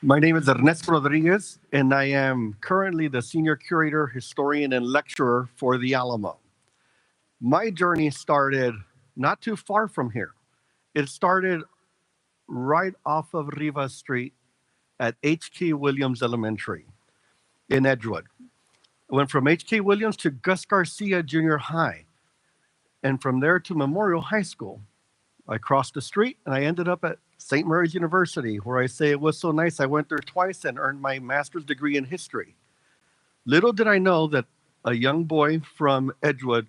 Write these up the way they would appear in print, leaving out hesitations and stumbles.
My name is Ernesto Rodriguez, and I am currently the senior curator, historian, and lecturer for the Alamo. My journey started not too far from here. It started right off of Rivas Street at H.K. Williams Elementary in Edgewood. I went from H.K. Williams to Gus Garcia Junior High, and from there to Memorial High School. I crossed the street and I ended up at St. Mary's University, where I say it was so nice I went there twice and earned my master's degree in history. Little did I know that a young boy from Edgewood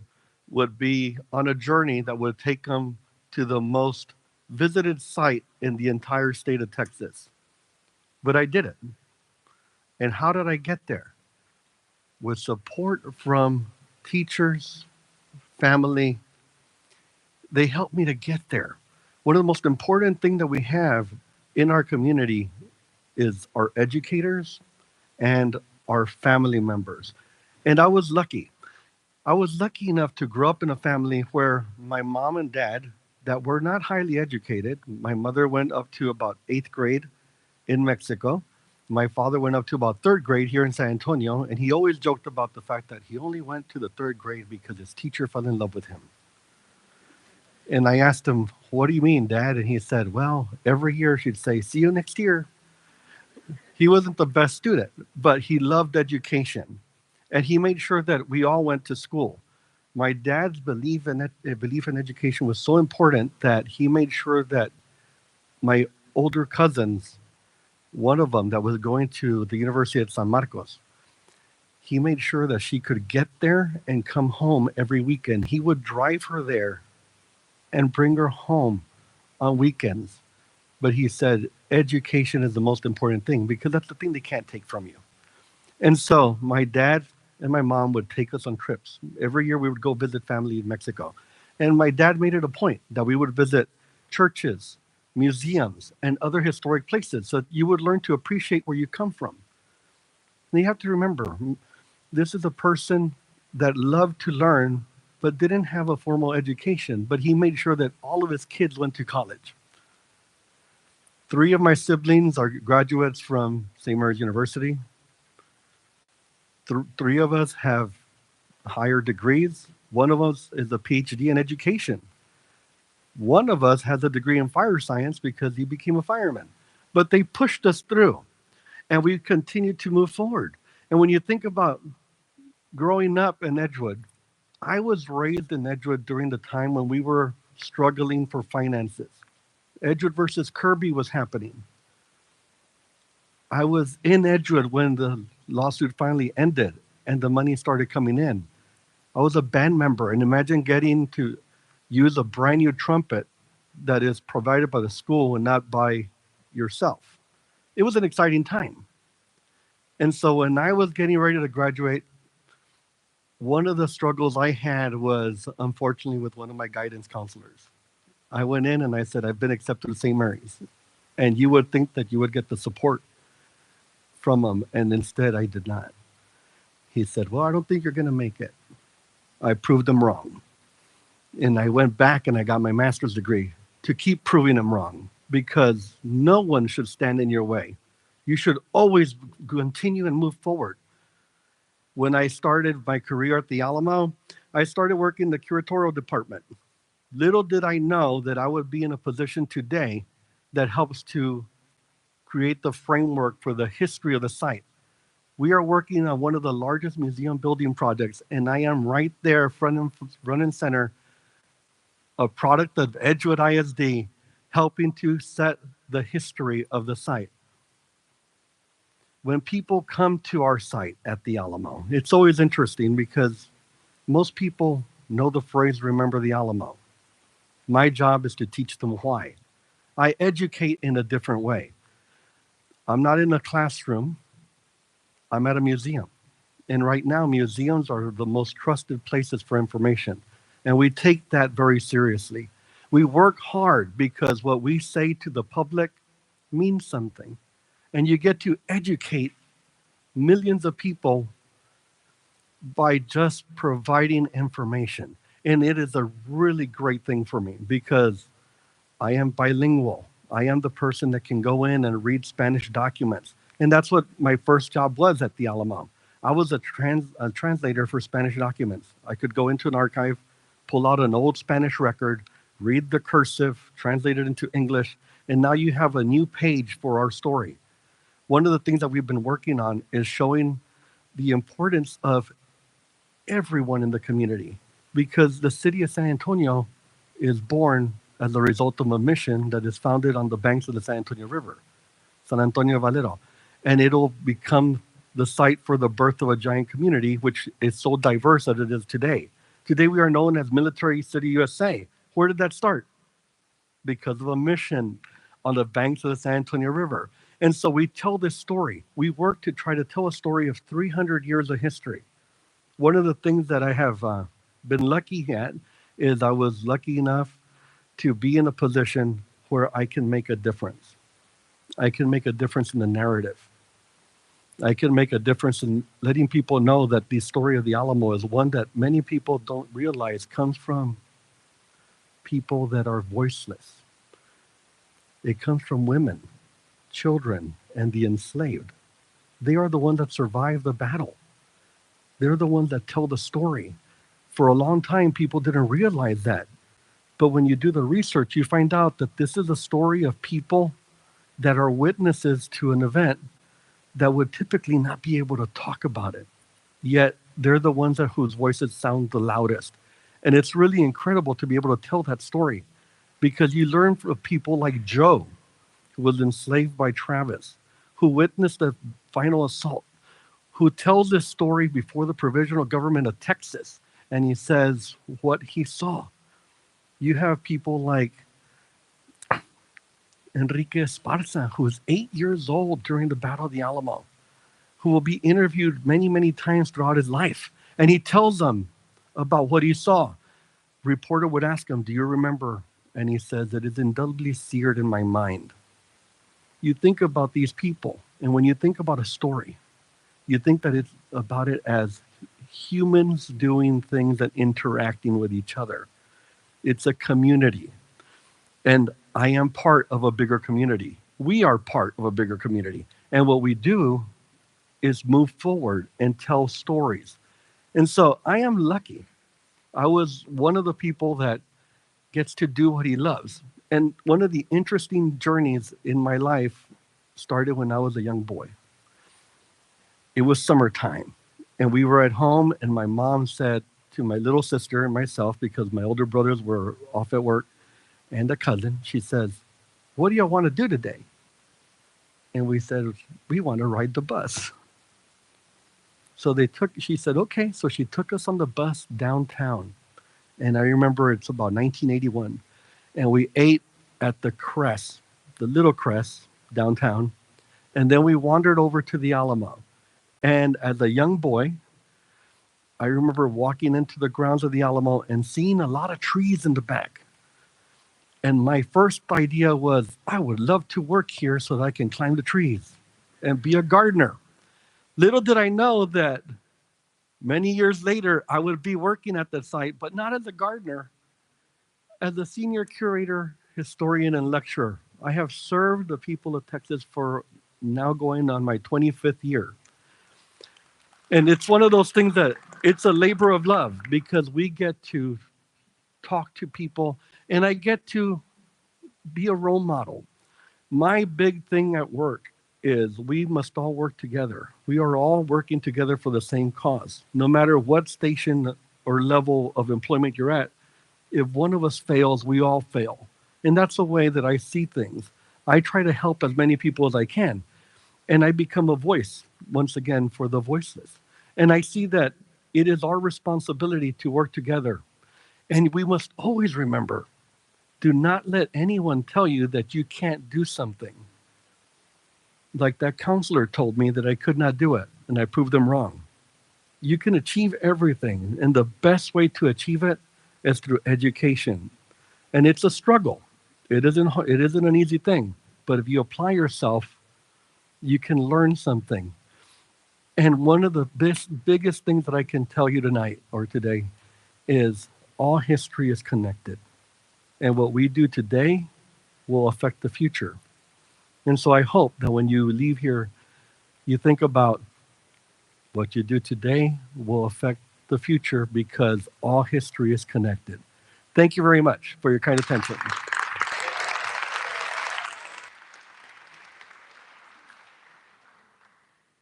would be on a journey that would take him to the most visited site in the entire state of Texas. But I did it. And how did I get there? With support from teachers, family. They helped me to get there. One of the most important things that we have in our community is our educators and our family members. And I was lucky. I was lucky enough to grow up in a family where my mom and dad that were not highly educated. My mother went up to about 8th grade in Mexico. My father went up to about 3rd grade here in San Antonio, and he always joked about the fact that he only went to the 3rd grade because his teacher fell in love with him. And I asked him, "What do you mean, Dad?" And he said, "Well, every year she'd say, 'See you next year.'" He wasn't the best student, but he loved education. And he made sure that we all went to school. My dad's belief in education was so important that he made sure that my older cousins, one of them that was going to the University of San Marcos, he made sure that she could get there and come home every weekend. He would drive her there and bring her home on weekends. But he said, education is the most important thing because that's the thing they can't take from you. And so my dad and my mom would take us on trips. Every year we would go visit family in Mexico. And my dad made it a point that we would visit churches, museums, and other historic places so you would learn to appreciate where you come from. And you have to remember, this is a person that loved to learn but didn't have a formal education, but he made sure that all of his kids went to college. 3 of my siblings are graduates from St. Mary's University. 3 of us have higher degrees. One of us is a PhD in education. One of us has a degree in fire science because he became a fireman. But they pushed us through, and we continued to move forward. And when you think about growing up in Edgewood, I was raised in Edgewood during the time when we were struggling for finances. Edgewood versus Kirby was happening. I was in Edgewood when the lawsuit finally ended and the money started coming in. I was a band member, and imagine getting to use a brand new trumpet that is provided by the school and not by yourself. It was an exciting time. And so when I was getting ready to graduate, one of the struggles I had was, unfortunately, with one of my guidance counselors. I went in and I said, "I've been accepted to St. Mary's." And you would think that you would get the support from him, and instead I did not. He said, "Well, I don't think you're going to make it." I proved him wrong. And I went back and I got my master's degree to keep proving him wrong because no one should stand in your way. You should always continue and move forward. When I started my career at the Alamo, I started working in the curatorial department. Little did I know that I would be in a position today that helps to create the framework for the history of the site. We are working on one of the largest museum building projects, and I am right there, front and center, a product of Edgewood ISD, helping to set the history of the site. When people come to our site at the Alamo, it's always interesting because most people know the phrase, "Remember the Alamo." My job is to teach them why. I educate in a different way. I'm not in a classroom. I'm at a museum. And right now, museums are the most trusted places for information. And we take that very seriously. We work hard because what we say to the public means something. And you get to educate millions of people by just providing information. And it is a really great thing for me because I am bilingual. I am the person that can go in and read Spanish documents. And that's what my first job was at the Alamo. I was a translator for Spanish documents. I could go into an archive, pull out an old Spanish record, read the cursive, translate it into English, and now you have a new page for our story. One of the things that we've been working on is showing the importance of everyone in the community, because the city of San Antonio is born as a result of a mission that is founded on the banks of the San Antonio River, San Antonio Valero. And it'll become the site for the birth of a giant community, which is so diverse as it is today. Today, we are known as Military City USA. Where did that start? Because of a mission on the banks of the San Antonio River. And so we tell this story. We work to try to tell a story of 300 years of history. One of the things that I have been lucky at is I was lucky enough to be in a position where I can make a difference. I can make a difference in the narrative. I can make a difference in letting people know that the story of the Alamo is one that many people don't realize comes from people that are voiceless. It comes from women, children, and the enslaved. They are the ones that survive the battle. They're the ones that tell the story. For a long time, people didn't realize that. But when you do the research, you find out that this is a story of people that are witnesses to an event that would typically not be able to talk about it. Yet they're the ones whose voices sound the loudest. And it's really incredible to be able to tell that story, because you learn from people like Joe, who was enslaved by Travis, who witnessed the final assault, who tells this story before the provisional government of Texas, and he says what he saw. You have people like Enrique Esparza, who was 8 years old during the Battle of the Alamo, who will be interviewed many, many times throughout his life. And he tells them about what he saw. Reporter would ask him, "Do you remember?" And he says, "It is indelibly seared in my mind." You think about these people, and when you think about a story, you think that it's about it as humans doing things and interacting with each other. It's a community. And I am part of a bigger community. We are part of a bigger community. And what we do is move forward and tell stories. And so I am lucky. I was one of the people that gets to do what he loves. And one of the interesting journeys in my life started when I was a young boy. It was summertime, and we were at home, and my mom said to my little sister and myself, because my older brothers were off at work, and a cousin, she says, "What do you want to do today?" And we said, "We want to ride the bus." So she said, "Okay." So she took us on the bus downtown. And I remember it's about 1981. And we ate at the Crest, the Little Crest downtown. And then we wandered over to the Alamo. And as a young boy, I remember walking into the grounds of the Alamo and seeing a lot of trees in the back. And my first idea was, I would love to work here so that I can climb the trees and be a gardener. Little did I know that many years later, I would be working at the site, but not as a gardener, as a senior curator, historian, and lecturer. I have served the people of Texas for now going on my 25th year. And it's one of those things that it's a labor of love, because we get to talk to people, and I get to be a role model. My big thing at work is we must all work together. We are all working together for the same cause. No matter what station or level of employment you're at, if one of us fails, we all fail. And that's the way that I see things. I try to help as many people as I can. And I become a voice, once again, for the voiceless. And I see that it is our responsibility to work together. And we must always remember, do not let anyone tell you that you can't do something. Like that counselor told me that I could not do it, and I proved them wrong. You can achieve everything, and the best way to achieve it is through education. And it's a struggle. It isn't an easy thing, but if you apply yourself, you can learn something. And one of the biggest things that I can tell you tonight or today is all history is connected. And what we do today will affect the future. And so I hope that when you leave here, you think about what you do today will affect the future because all history is connected. Thank you very much for your kind attention.